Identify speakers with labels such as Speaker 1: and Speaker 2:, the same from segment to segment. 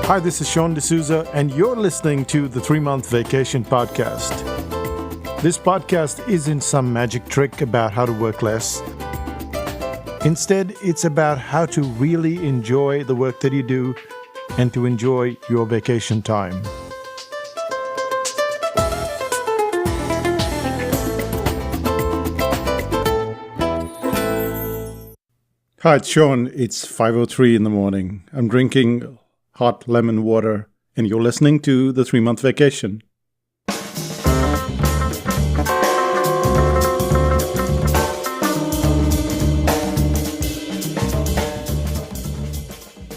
Speaker 1: Hi, this is Sean D'Souza, and you're listening to the 3-Month Vacation Podcast. This podcast isn't some magic trick about how to work less. Instead, it's about how to really enjoy the work that you do and to enjoy your vacation time. Hi, it's Sean. It's 5:03 in the morning. I'm drinking hot lemon water, and you're listening to the 3-Month Vacation.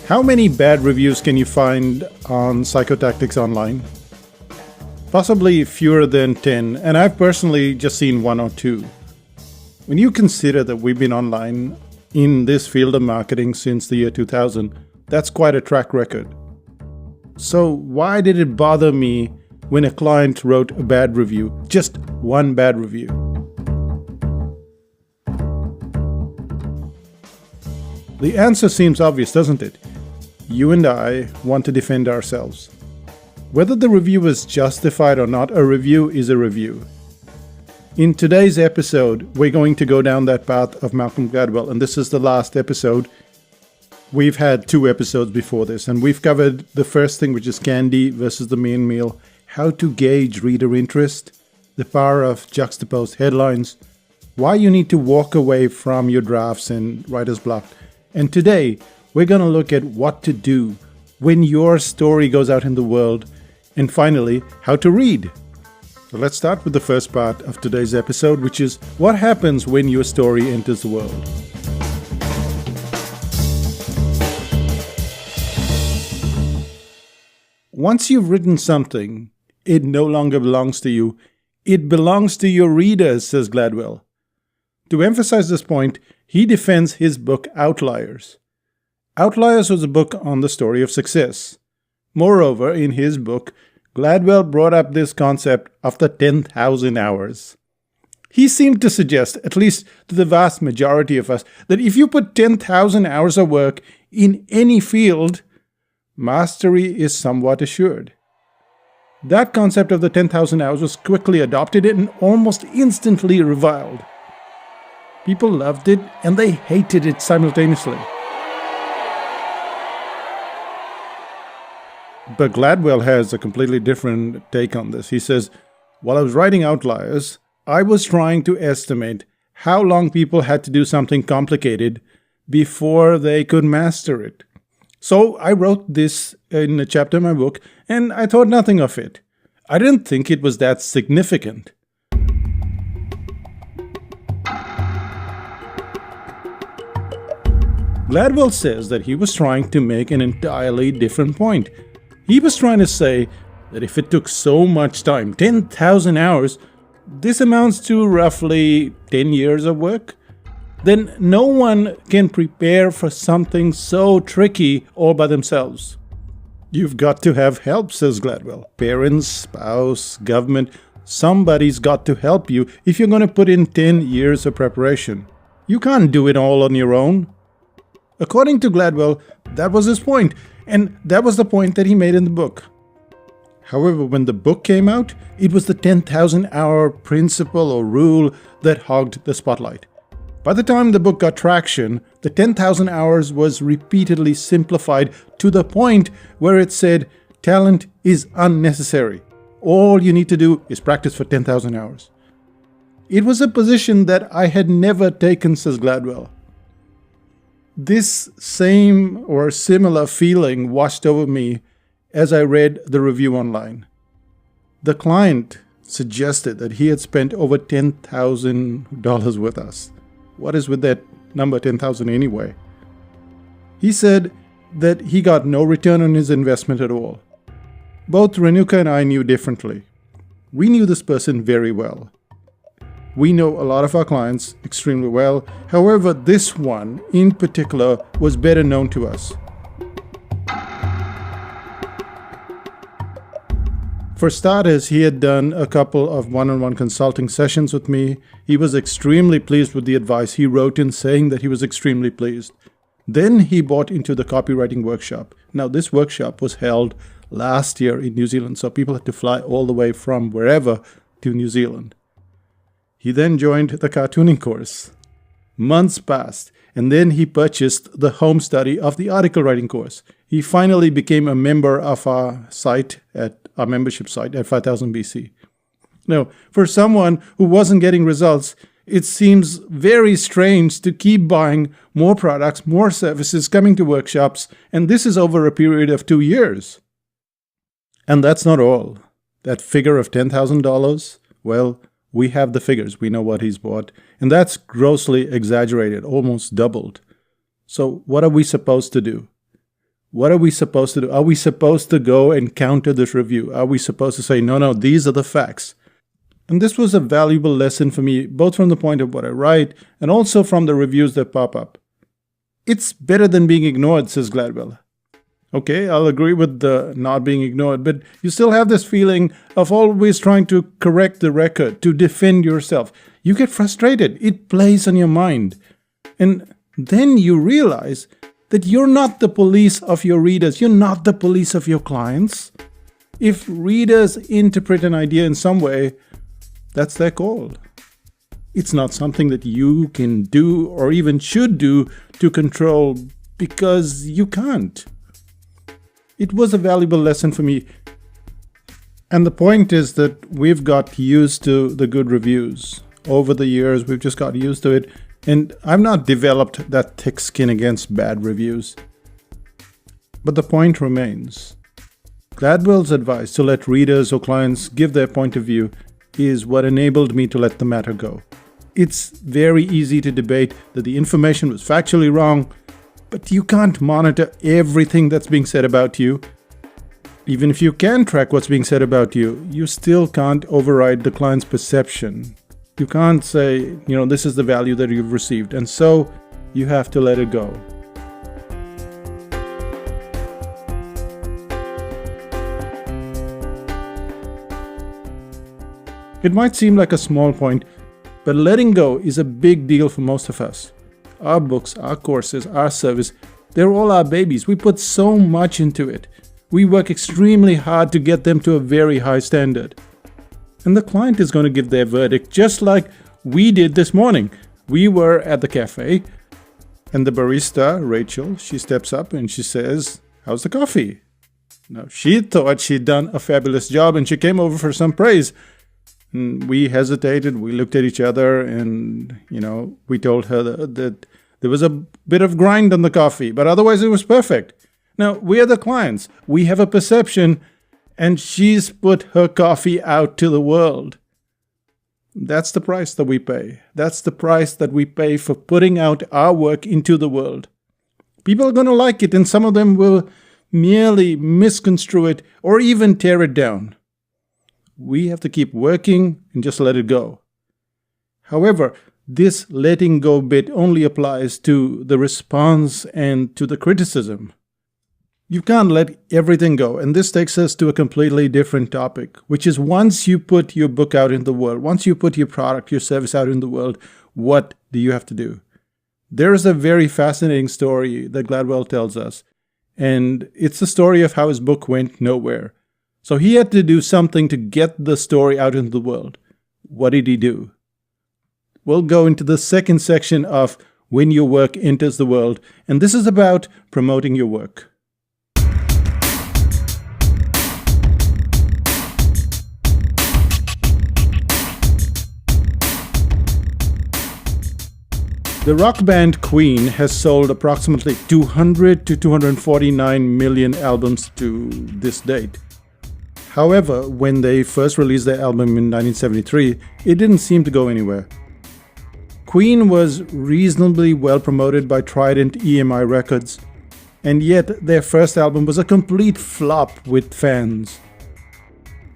Speaker 1: How many bad reviews can you find on Psychotactics Online? Possibly fewer than 10, and I've personally just seen 1 or 2. When you consider that we've been online in this field of marketing since the year 2000, that's quite a track record. So why did it bother me when a client wrote a bad review? Just one bad review. The answer seems obvious, doesn't it? You and I want to defend ourselves. Whether the review is justified or not, a review is a review. In today's episode, we're going to go down that path of Malcolm Gladwell, and this is the last episode. We've had 2 episodes before this, and we've covered the first thing, which is candy versus the main meal, how to gauge reader interest, the power of juxtaposed headlines, why you need to walk away from your drafts and writer's block. And today, we're going to look at what to do when your story goes out in the world, and finally, how to read. So let's start with the first part of today's episode, which is what happens when your story enters the world. Once you've written something, it no longer belongs to you. It belongs to your readers, says Gladwell. To emphasize this point, he defends his book Outliers. Outliers was a book on the story of success. Moreover, in his book, Gladwell brought up this concept of the 10,000 hours. He seemed to suggest, at least to the vast majority of us, that if you put 10,000 hours of work in any field, mastery is somewhat assured. That concept of the 10,000 hours was quickly adopted and almost instantly reviled. People loved it and they hated it simultaneously. But Gladwell has a completely different take on this. He says, while I was writing Outliers, I was trying to estimate how long people had to do something complicated before they could master it. So I wrote this in a chapter in my book, and I thought nothing of it. I didn't think it was that significant. Gladwell says that he was trying to make an entirely different point. He was trying to say that if it took so much time, 10,000 hours, this amounts to roughly 10 years of work, then no one can prepare for something so tricky all by themselves. You've got to have help, says Gladwell. Parents, spouse, government, somebody's got to help you if you're going to put in 10 years of preparation. You can't do it all on your own. According to Gladwell, that was his point, and that was the point that he made in the book. However, when the book came out, it was the 10,000 hour principle or rule that hogged the spotlight. By the time the book got traction, the 10,000 hours was repeatedly simplified to the point where it said, talent is unnecessary. All you need to do is practice for 10,000 hours. It was a position that I had never taken, says Gladwell. This same or similar feeling washed over me as I read the review online. The client suggested that he had spent over $10,000 with us. What is with that number 10,000 anyway? He said that he got no return on his investment at all. Both Renuka and I knew differently. We knew this person very well. We know a lot of our clients extremely well. However, this one in particular was better known to us. For starters, he had done a couple of one-on-one consulting sessions with me. He was extremely pleased with the advice. He wrote in saying that he was extremely pleased. Then he bought into the copywriting workshop. Now, this workshop was held last year in New Zealand, so people had to fly all the way from wherever to New Zealand. He then joined the cartooning course. Months passed, and then he purchased the home study of the article writing course. He finally became a member of our site, at our membership site at 5000 BC. Now, for someone who wasn't getting results, it seems very strange to keep buying more products, more services, coming to workshops, and this is over a period of 2 years. And that's not all. That figure of $10,000, well, we have the figures. We know what he's bought. And that's grossly exaggerated, almost doubled. So what are we supposed to do? What are we supposed to do? Are we supposed to go and counter this review? Are we supposed to say, no, these are the facts? And this was a valuable lesson for me, both from the point of what I write and also from the reviews that pop up. It's better than being ignored, says Gladwell. Okay, I'll agree with the not being ignored, but you still have this feeling of always trying to correct the record, to defend yourself. You get frustrated. It plays on your mind. And then you realize that you're not the police of your readers. You're not the police of your clients. If readers interpret an idea in some way, that's their call. It's not something that you can do or even should do to control, because you can't. It was a valuable lesson for me. And the point is that we've got used to the good reviews. Over the years, we've just got used to it. And I've not developed that thick skin against bad reviews. But the point remains. Gladwell's advice to let readers or clients give their point of view is what enabled me to let the matter go. It's very easy to debate that the information was factually wrong, but you can't monitor everything that's being said about you. Even if you can track what's being said about you, you still can't override the client's perception. You can't say, this is the value that you've received, and so you have to let it go. It might seem like a small point, but letting go is a big deal for most of us. Our books, our courses, our service, they're all our babies. We put so much into it. We work extremely hard to get them to a very high standard. And the client is going to give their verdict, just like we did this morning. We were at the cafe, and the barista, Rachel, she steps up and she says, "How's the coffee?" Now, she thought she'd done a fabulous job, and she came over for some praise. And we hesitated, we looked at each other, and, we told her that there was a bit of grind on the coffee, but otherwise it was perfect. Now, we are the clients. We have a perception, and she's put her coffee out to the world. That's the price that we pay. That's the price that we pay for putting out our work into the world. People are going to like it, and some of them will merely misconstrue it or even tear it down. We have to keep working and just let it go. However, this letting go bit only applies to the response and to the criticism. You can't let everything go, and this takes us to a completely different topic, which is once you put your book out in the world, once you put your product, your service out in the world, what do you have to do? There is a very fascinating story that Gladwell tells us, and it's the story of how his book went nowhere. So he had to do something to get the story out into the world. What did he do? We'll go into the second section of When Your Work Enters the World, and this is about promoting your work. The rock band Queen has sold approximately 200 to 249 million albums to this date. However, when they first released their album in 1973, it didn't seem to go anywhere. Queen was reasonably well promoted by Trident EMI Records, and yet their first album was a complete flop with fans.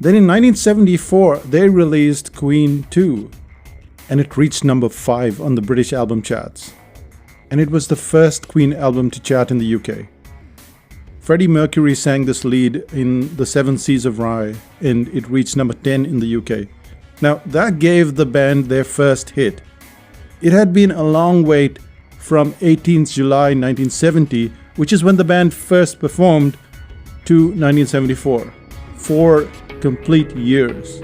Speaker 1: Then in 1974, they released Queen 2, and it reached number 5 on the British album charts. And it was the first Queen album to chart in the UK. Freddie Mercury sang this lead in The Seven Seas of Rhye, and it reached number 10 in the UK. Now, that gave the band their first hit. It had been a long wait from 18th July 1970, which is when the band first performed, to 1974. 4 complete years.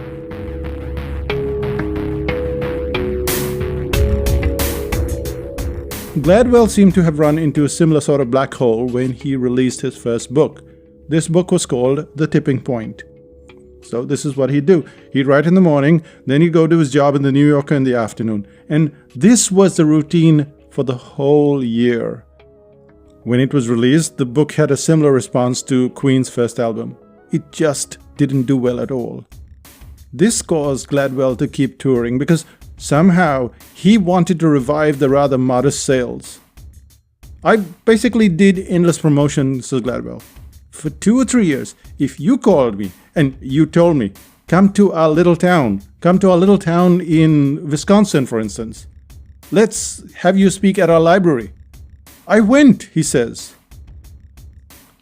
Speaker 1: Gladwell seemed to have run into a similar sort of black hole when he released his first book. This book was called The Tipping Point. So this is what he'd do. He'd write in the morning, then he'd go to his job in the New Yorker in the afternoon. And this was the routine for the whole year. When it was released, the book had a similar response to Queen's first album. It just didn't do well at all. This caused Gladwell to keep touring because somehow he wanted to revive the rather modest sales. I basically did endless promotion, says Gladwell. For 2 or 3 years, if you called me and you told me, come to our little town in Wisconsin, for instance, let's have you speak at our library. I went, he says.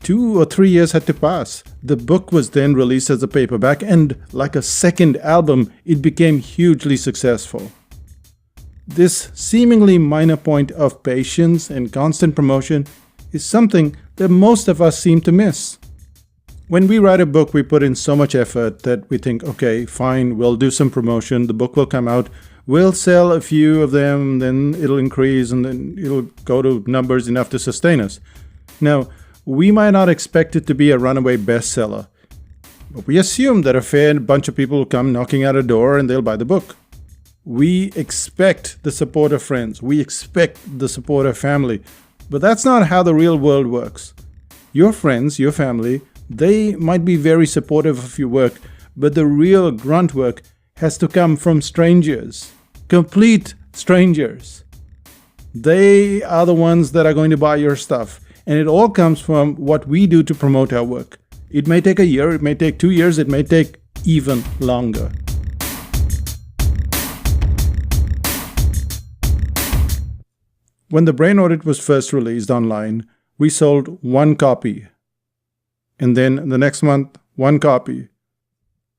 Speaker 1: 2 or 3 years had to pass. The book was then released as a paperback, and like a second album, it became hugely successful. This seemingly minor point of patience and constant promotion is something that most of us seem to miss. When we write a book, we put in so much effort that we think, okay, fine, we'll do some promotion, the book will come out, we'll sell a few of them, then it'll increase, and then it'll go to numbers enough to sustain us. Now, we might not expect it to be a runaway bestseller, but we assume that a fair bunch of people will come knocking at a door and they'll buy the book. We expect the support of friends. We expect the support of family. But that's not how the real world works. Your friends, your family, they might be very supportive of your work, but the real grunt work has to come from strangers. Complete strangers. They are the ones that are going to buy your stuff. And it all comes from what we do to promote our work. It may take a year, it may take 2 years, it may take even longer. When The Brain Audit was first released online, we sold 1 copy. And then the next month, 1 copy.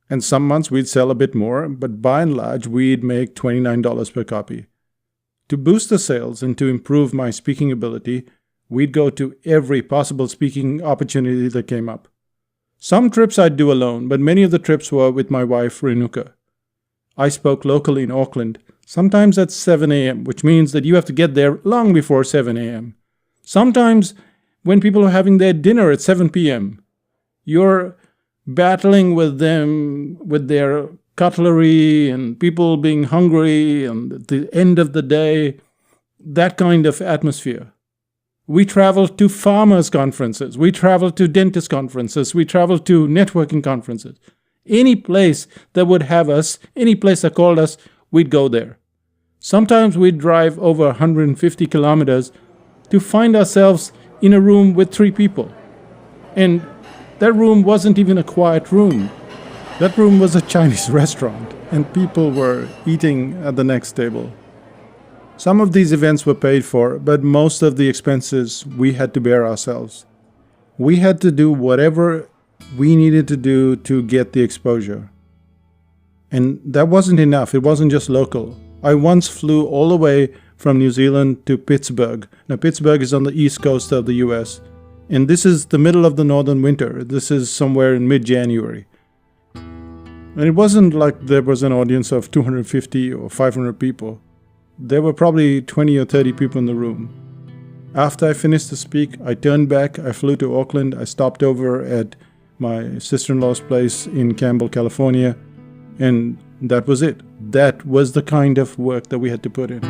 Speaker 1: And some months we'd sell a bit more, but by and large, we'd make $29 per copy. To boost the sales and to improve my speaking ability, we'd go to every possible speaking opportunity that came up. Some trips I'd do alone, but many of the trips were with my wife, Renuka. I spoke locally in Auckland, sometimes at 7 a.m., which means that you have to get there long before 7 a.m. Sometimes when people are having their dinner at 7 p.m., you're battling with them, with their cutlery and people being hungry and at the end of the day, that kind of atmosphere. We travel to farmers' conferences. We travel to dentist conferences. We travel to networking conferences. Any place that would have us, any place that called us, we'd go there. Sometimes we'd drive over 150 kilometers to find ourselves in a room with 3 people. And that room wasn't even a quiet room. That room was a Chinese restaurant, and people were eating at the next table. Some of these events were paid for, but most of the expenses we had to bear ourselves. We had to do whatever we needed to do to get the exposure. And that wasn't enough. It wasn't just local. I once flew all the way from New Zealand to Pittsburgh. Now, Pittsburgh is on the east coast of the US. And this is the middle of the northern winter. This is somewhere in mid-January. And it wasn't like there was an audience of 250 or 500 people. There were probably 20 or 30 people in the room. After I finished the speak, I turned back, I flew to Auckland, I stopped over at my sister-in-law's place in Campbell, California, and that was it. That was the kind of work that we had to put in.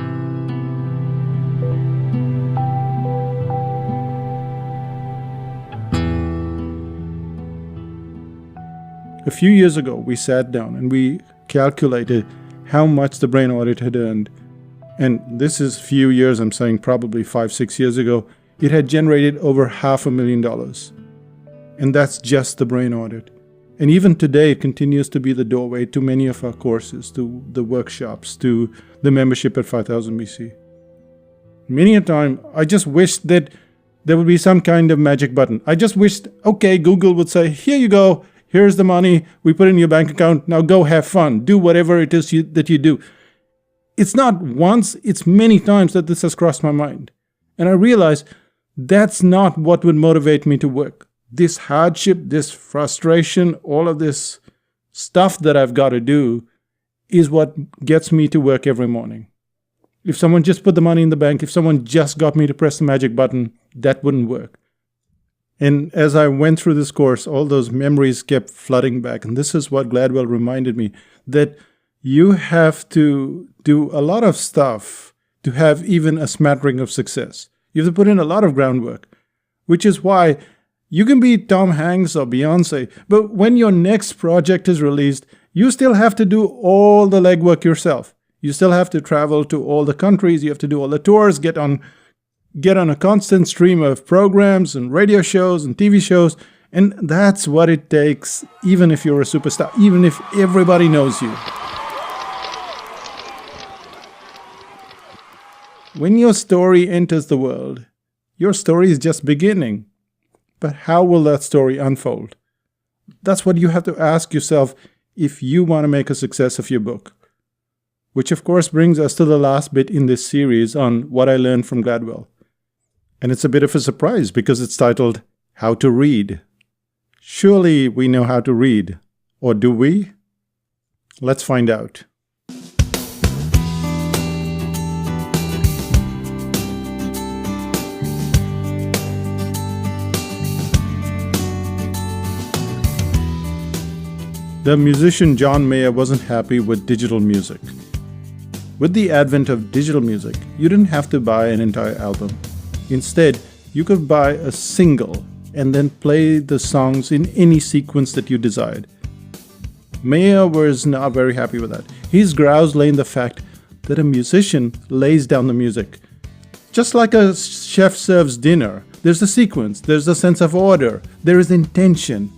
Speaker 1: A few years ago, we sat down and we calculated how much the Brain Audit had earned. And this is few years, I'm saying probably 5-6 years ago, it had generated over $500,000. And that's just the Brain Audit. And even today, it continues to be the doorway to many of our courses, to the workshops, to the membership at 5000 BC. Many a time, I just wished that there would be some kind of magic button. I just wished, okay, Google would say, here you go, here's the money, we put it in your bank account, now go have fun, do whatever it is that you do. It's not once, it's many times that this has crossed my mind. And I realized that's not what would motivate me to work. This hardship, this frustration, all of this stuff that I've got to do is what gets me to work every morning. If someone just put the money in the bank, if someone just got me to press the magic button, that wouldn't work. And as I went through this course, all those memories kept flooding back. And this is what Gladwell reminded me, that you have to do a lot of stuff to have even a smattering of success. You have to put in a lot of groundwork, which is why you can be Tom Hanks or Beyonce, but when your next project is released, you still have to do all the legwork yourself. You still have to travel to all the countries, you have to do all the tours, get on a constant stream of programs and radio shows and TV shows, and that's what it takes, even if you're a superstar, even if everybody knows you. When your story enters the world, your story is just beginning. But how will that story unfold? That's what you have to ask yourself if you want to make a success of your book. Which of course brings us to the last bit in this series on what I learned from Gladwell. And it's a bit of a surprise because it's titled, How to Read. Surely we know how to read. Or do we? Let's find out. The musician John Mayer wasn't happy with digital music. With the advent of digital music, you didn't have to buy an entire album. Instead, you could buy a single and then play the songs in any sequence that you desired. Mayer was not very happy with that. His grouse lay in the fact that a musician lays down the music. Just like a chef serves dinner, there's a sequence, there's a sense of order, there is intention.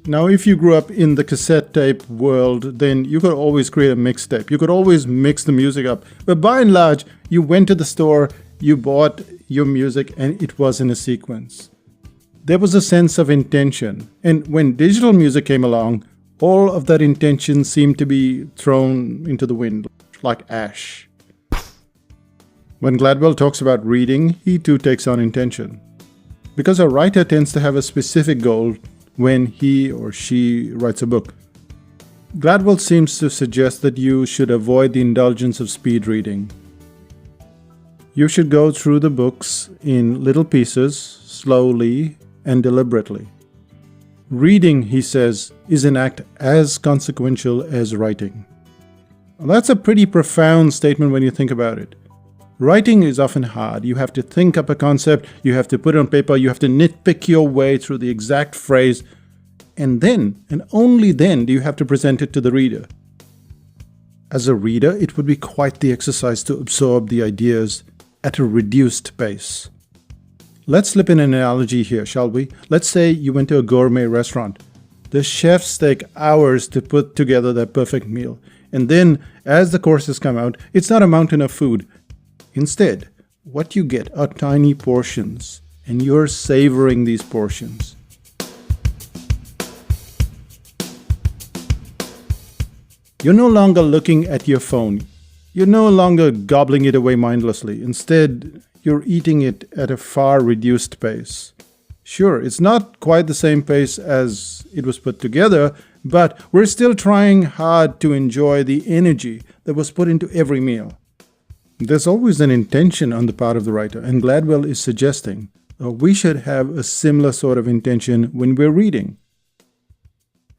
Speaker 1: Now, if you grew up in the cassette tape world, then you could always create a mixtape. You could always mix the music up. But by and large, you went to the store, you bought your music, and it was in a sequence. There was a sense of intention. And when digital music came along, all of that intention seemed to be thrown into the wind, like ash. When Gladwell talks about reading, he too takes on intention. Because a writer tends to have a specific goal when he or she writes a book. Gladwell seems to suggest that you should avoid the indulgence of speed reading. You should go through the books in little pieces, slowly and deliberately. Reading, he says, is an act as consequential as writing. Well, that's a pretty profound statement when you think about it. Writing is often hard. You have to think up a concept, you have to put it on paper, you have to nitpick your way through the exact phrase, and then, and only then, do you have to present it to the reader. As a reader, it would be quite the exercise to absorb the ideas at a reduced pace. Let's slip in an analogy here, shall we? Let's say you went to a gourmet restaurant. The chefs take hours to put together their perfect meal, and then, as the courses come out, it's not a mountain of food. Instead, what you get are tiny portions, and you're savoring these portions. You're no longer looking at your phone. You're no longer gobbling it away mindlessly. Instead, you're eating it at a far reduced pace. Sure, it's not quite the same pace as it was put together, but we're still trying hard to enjoy the energy that was put into every meal. There's always an intention on the part of the writer, and Gladwell is suggesting we should have a similar sort of intention when we're reading.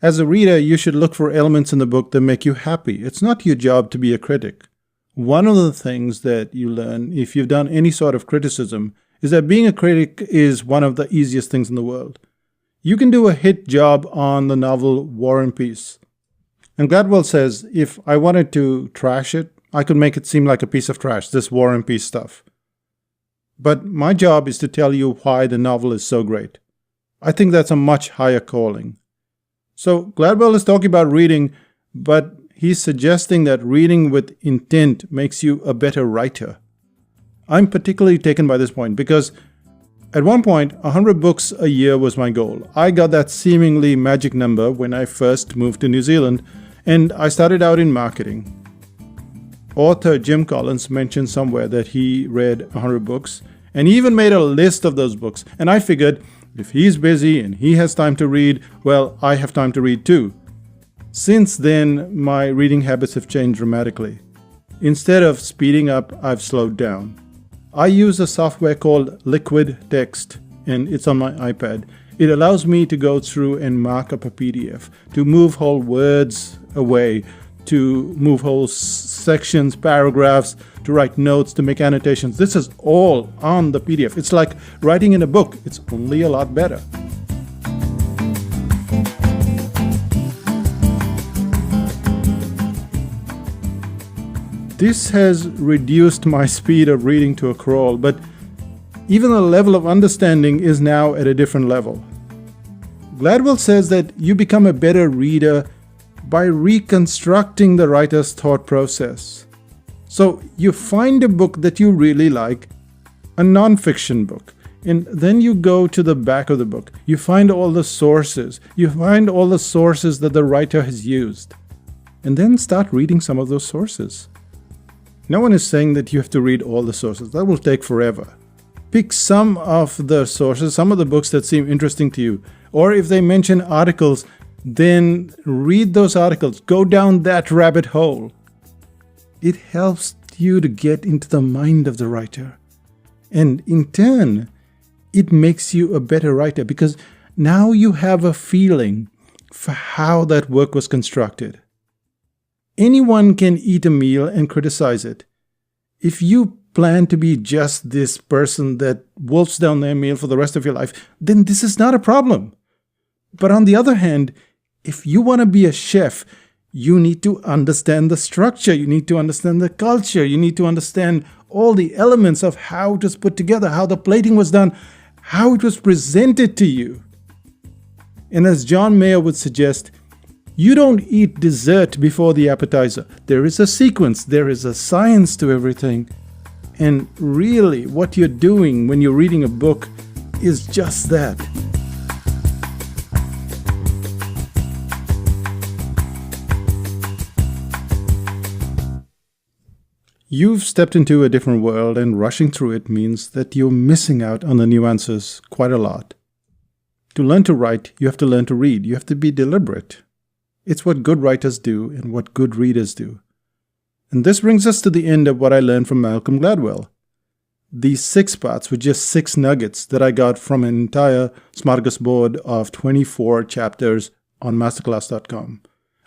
Speaker 1: As a reader, you should look for elements in the book that make you happy. It's not your job to be a critic. One of the things that you learn if you've done any sort of criticism is that being a critic is one of the easiest things in the world. You can do a hit job on the novel War and Peace. And Gladwell says, if I wanted to trash it, I could make it seem like a piece of trash, this War and Peace stuff. But my job is to tell you why the novel is so great. I think that's a much higher calling. So Gladwell is talking about reading, but he's suggesting that reading with intent makes you a better writer. I'm particularly taken by this point because at one point, 100 books a year was my goal. I got that seemingly magic number when I first moved to New Zealand, and I started out in marketing. Author Jim Collins mentioned somewhere that he read 100 books, and he even made a list of those books. And I figured, if he's busy and he has time to read, well, I have time to read too. Since then, my reading habits have changed dramatically. Instead of speeding up, I've slowed down. I use a software called Liquid Text, and it's on my iPad. It allows me to go through and mark up a PDF, to move whole words away, to move whole sections, paragraphs, to write notes, to make annotations. This is all on the PDF. It's like writing in a book. It's only a lot better. This has reduced my speed of reading to a crawl, but even the level of understanding is now at a different level. Gladwell says that you become a better reader by reconstructing the writer's thought process. So you find a book that you really like, a non-fiction book, and then you go to the back of the book. You find all the sources. You find all the sources that the writer has used, and then start reading some of those sources. No one is saying that you have to read all the sources. That will take forever. Pick some of the sources, some of the books that seem interesting to you. Or if they mention articles, then read those articles. Go down that rabbit hole. It helps you to get into the mind of the writer. And in turn, it makes you a better writer because now you have a feeling for how that work was constructed. Anyone can eat a meal and criticize it. If you plan to be just this person that wolfs down their meal for the rest of your life, then this is not a problem. But on the other hand, if you want to be a chef, you need to understand the structure, you need to understand the culture, you need to understand all the elements of how it was put together, how the plating was done, how it was presented to you. And as John Mayer would suggest, you don't eat dessert before the appetizer. There is a sequence, there is a science to everything. And really, what you're doing when you're reading a book is just that. You've stepped into a different world, and rushing through it means that you're missing out on the nuances quite a lot. To learn to write, you have to learn to read. You have to be deliberate. It's what good writers do and what good readers do. And this brings us to the end of what I learned from Malcolm Gladwell. These 6 parts were just 6 nuggets that I got from an entire smorgasbord of 24 chapters on masterclass.com.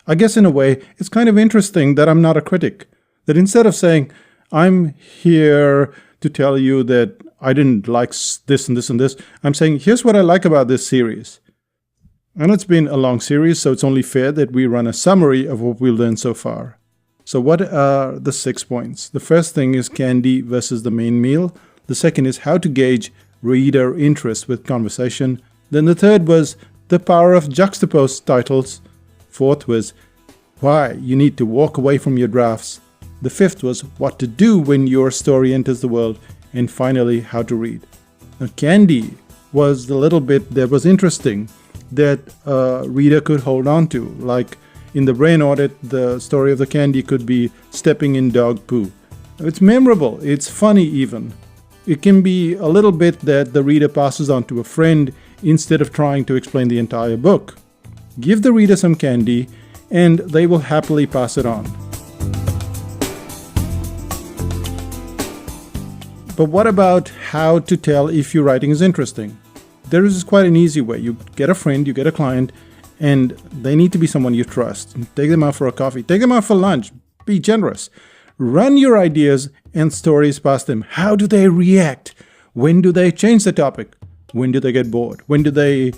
Speaker 1: I guess in a way, it's kind of interesting that I'm not a critic. That instead of saying, I'm here to tell you that I didn't like this and this and this, I'm saying, here's what I like about this series. And it's been a long series, so it's only fair that we run a summary of what we've learned so far. So what are the 6 points? The first thing is candy versus the main meal. The second is how to gauge reader interest with conversation. Then the third was the power of juxtaposed titles. Fourth was why you need to walk away from your drafts. The fifth was what to do when your story enters the world. And finally, how to read. Now, candy was the little bit that was interesting that a reader could hold on to. Like in the brain audit, the story of the candy could be stepping in dog poo. It's memorable. It's funny even. It can be a little bit that the reader passes on to a friend instead of trying to explain the entire book. Give the reader some candy and they will happily pass it on. But what about how to tell if your writing is interesting? There is quite an easy way. You get a friend, you get a client, and they need to be someone you trust. Take them out for a coffee. Take them out for lunch. Be generous. Run your ideas and stories past them. How do they react? When do they change the topic? When do they get bored? When do they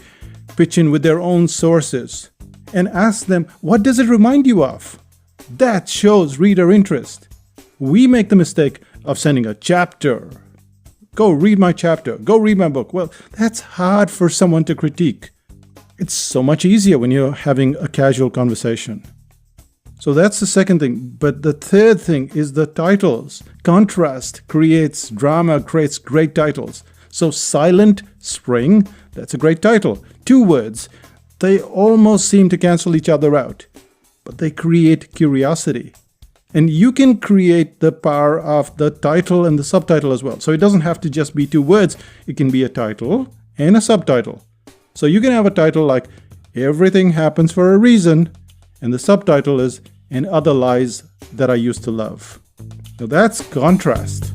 Speaker 1: pitch in with their own sources? And ask them, what does it remind you of? That shows reader interest. We make the mistake of sending a chapter. Go read my chapter. Go read my book. Well, that's hard for someone to critique. It's so much easier when you're having a casual conversation. So that's the second thing. But the third thing is the titles. Contrast creates drama, creates great titles. So Silent Spring, that's a great title. 2 words. They almost seem to cancel each other out, but they create curiosity. And you can create the power of the title and the subtitle as well. So it doesn't have to just be 2 words. It can be a title and a subtitle. So you can have a title like Everything Happens for a Reason, and the subtitle is And Other Lies That I Used to Love. Now that's contrast.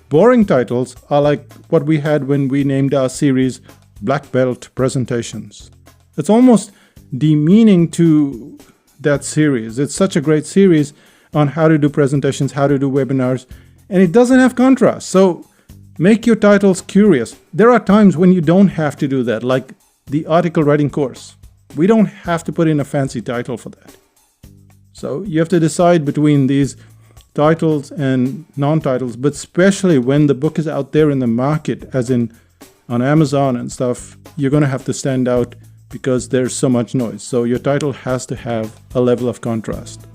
Speaker 1: Boring titles are like what we had when we named our series Black Belt Presentations. It's almost demeaning to that series. It's such a great series on how to do presentations, how to do webinars, and it doesn't have contrast. So make your titles curious. There are times when you don't have to do that, like the article writing course. We don't have to put in a fancy title for that. So you have to decide between these titles and non-titles, but especially when the book is out there in the market, as in on Amazon and stuff, you're going to have to stand out because there's so much noise. So your title has to have a level of contrast.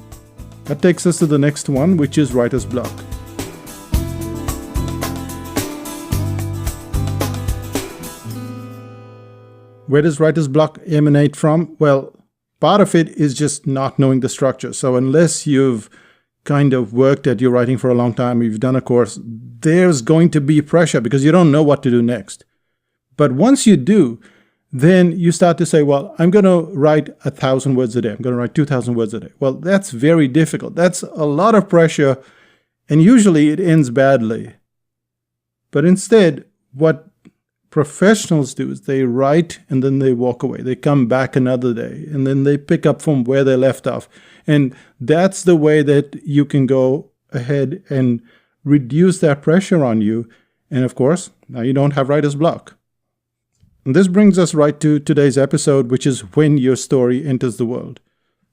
Speaker 1: That takes us to the next one, which is writer's block. Where does writer's block emanate from? Well, part of it is just not knowing the structure. So unless you've kind of worked at your writing for a long time, you've done a course, there's going to be pressure because you don't know what to do next. But once you do, then you start to say, well, I'm going to write 1,000 words a day. I'm going to write 2,000 words a day. Well, that's very difficult. That's a lot of pressure, and usually it ends badly. But instead, what professionals do is they write and then they walk away. They come back another day and then they pick up from where they left off. And that's the way that you can go ahead and reduce that pressure on you. And of course, now you don't have writer's block. And this brings us right to today's episode, which is when your story enters the world.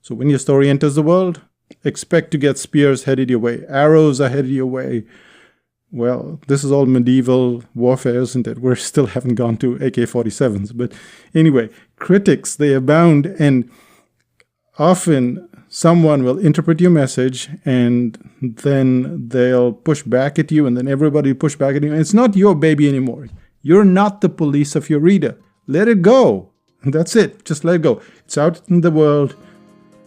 Speaker 1: So when your story enters the world, expect to get spears headed your way, arrows are headed your way. Well, this is all medieval warfare, isn't it? We still haven't gone to AK-47s. But anyway, critics, they abound, and often someone will interpret your message and then they'll push back at you, and then everybody push back at you. And it's not your baby anymore. You're not the police of your reader. Let it go. And that's it. Just let it go. It's out in the world.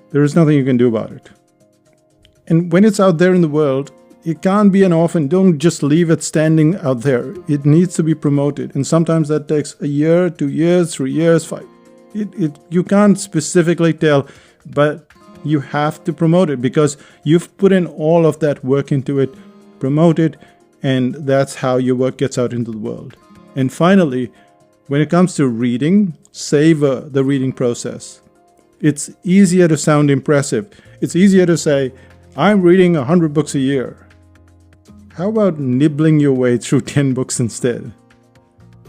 Speaker 1: There is nothing you can do about it. And when it's out there in the world, it can't be an orphan. Don't just leave it standing out there. It needs to be promoted. And sometimes that takes a year, 2 years, 3 years, 5. You can't specifically tell, but you have to promote it because you've put in all of that work into it. Promote it, and that's how your work gets out into the world. And finally, when it comes to reading, savor the reading process. It's easier to sound impressive. It's easier to say, I'm reading 100 books a year. How about nibbling your way through 10 books instead?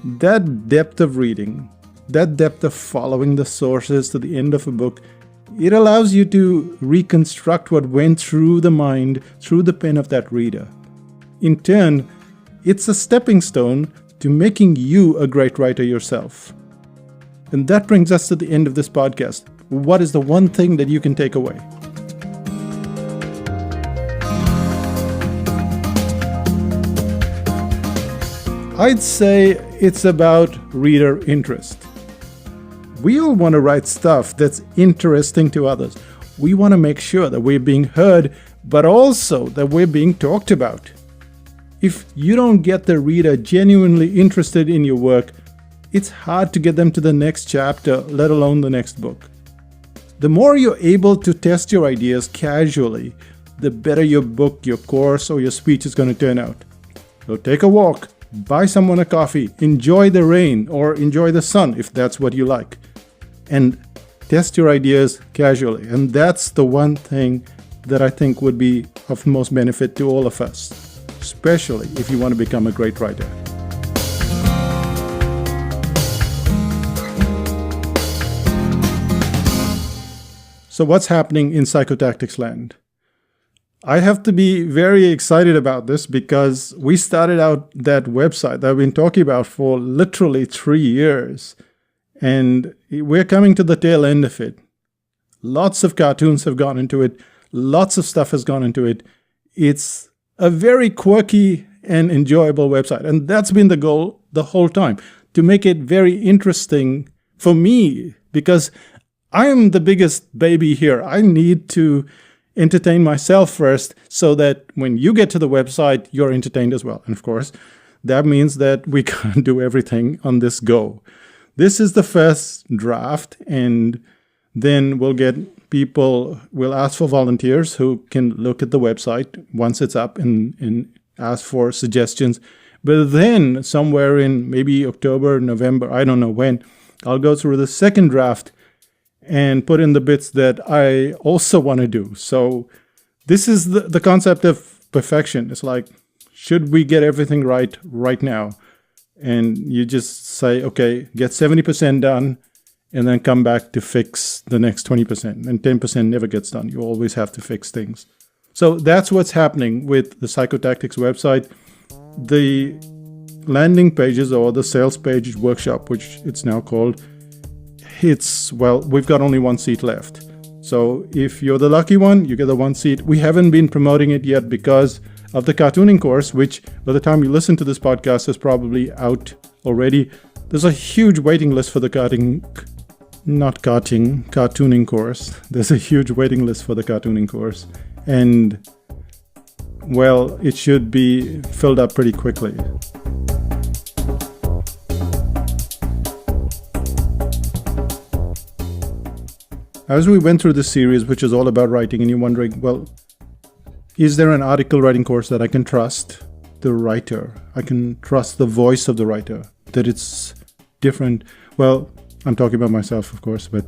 Speaker 1: That depth of reading, that depth of following the sources to the end of a book, it allows you to reconstruct what went through the mind, through the pen of that reader. In turn, it's a stepping stone to making you a great writer yourself. And that brings us to the end of this podcast. What is the one thing that you can take away? I'd say it's about reader interest. We all want to write stuff that's interesting to others. We want to make sure that we're being heard, but also that we're being talked about. If you don't get the reader genuinely interested in your work, it's hard to get them to the next chapter, let alone the next book. The more you're able to test your ideas casually, the better your book, your course, or your speech is going to turn out. So take a walk. Buy someone a coffee, enjoy the rain or enjoy the sun if that's what you like, and test your ideas casually. And that's the one thing that I think would be of most benefit to all of us, especially if you want to become a great writer. So what's happening in Psychotactics land? I have to be very excited about this because we started out that website that I've been talking about for literally 3 years. And we're coming to the tail end of it. Lots of cartoons have gone into it. Lots of stuff has gone into it. It's a very quirky and enjoyable website. And that's been the goal the whole time, to make it very interesting for me, because I am the biggest baby here. I need to entertain myself first so that when you get to the website, you're entertained as well. And of course, that means that we can't do everything on this go. This is the first draft, and then we'll ask for volunteers who can look at the website once it's up and ask for suggestions. But then somewhere in maybe October, November, I don't know when, I'll go through the second draft and put in the bits that I also want to do. So this is the concept of perfection. It's like, should we get everything right now? And you just say, okay, get 70% done, and then come back to fix the next 20%. And 10% never gets done. You always have to fix things. So that's what's happening with the Psychotactics website. The landing pages, or the sales page workshop, which it's now called, we've got only one seat left. So if you're the lucky one, you get the one seat. We haven't been promoting it yet because of the cartooning course, which by the time you listen to this podcast is probably out already. There's a huge waiting list for the cartooning course. There's a huge waiting list for the cartooning course. And, well, it should be filled up pretty quickly. As we went through this series, which is all about writing, and you're wondering, well, is there an article writing course that I can trust the writer? I can trust the voice of the writer, that it's different. Well, I'm talking about myself, of course, but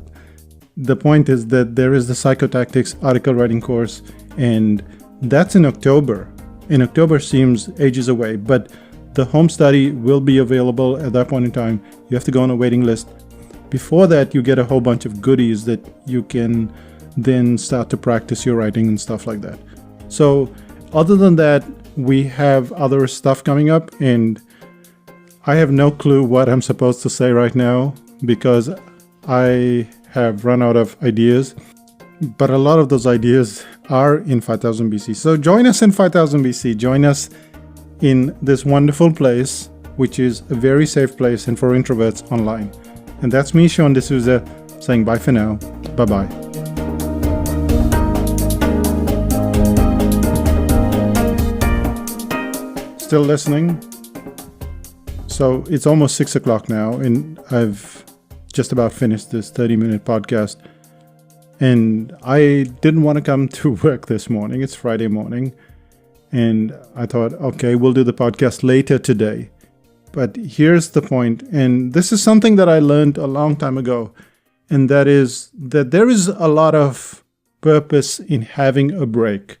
Speaker 1: the point is that there is the Psychotactics article writing course, and that's in October. And October seems ages away, but the home study will be available at that point in time. You have to go on a waiting list. Before that, you get a whole bunch of goodies that you can then start to practice your writing and stuff like that. So other than that, we have other stuff coming up, and I have no clue what I'm supposed to say right now because I have run out of ideas. But a lot of those ideas are in 5000 BC. So join us in 5000 BC. Join us in this wonderful place, which is a very safe place and for introverts online. And that's me, Sean D'Souza, saying bye for now. Bye-bye. Still listening? So it's almost 6 o'clock now, and I've just about finished this 30-minute podcast. And I didn't want to come to work this morning. It's Friday morning. And I thought, okay, we'll do the podcast later today. But here's the point, and this is something that I learned a long time ago, and that is that there is a lot of purpose in having a break.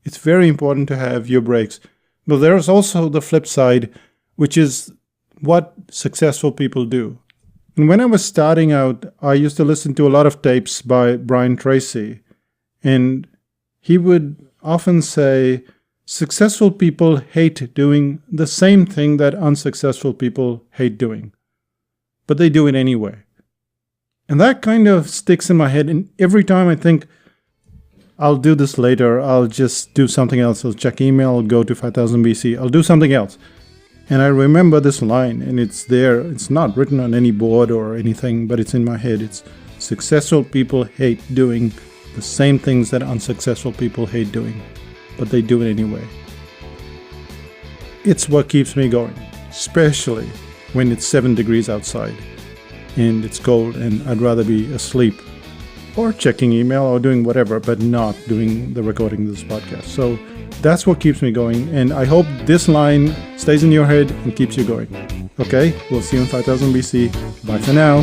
Speaker 1: It's very important to have your breaks. But there's also the flip side, which is what successful people do. And when I was starting out, I used to listen to a lot of tapes by Brian Tracy, and he would often say, successful people hate doing the same thing that unsuccessful people hate doing, but they do it anyway. And that kind of sticks in my head, and every time I think, I'll do this later, I'll just do something else, I'll check email, I'll go to 5000 BC, I'll do something else. And I remember this line, and it's there, it's not written on any board or anything, but it's in my head. It's successful people hate doing the same things that unsuccessful people hate doing, but they do it anyway. It's what keeps me going, especially when it's 7 degrees outside and it's cold and I'd rather be asleep or checking email or doing whatever, but not doing the recording of this podcast. So that's what keeps me going, and I hope this line stays in your head and keeps you going. Okay, we'll see you in 5000 BC. Bye for now.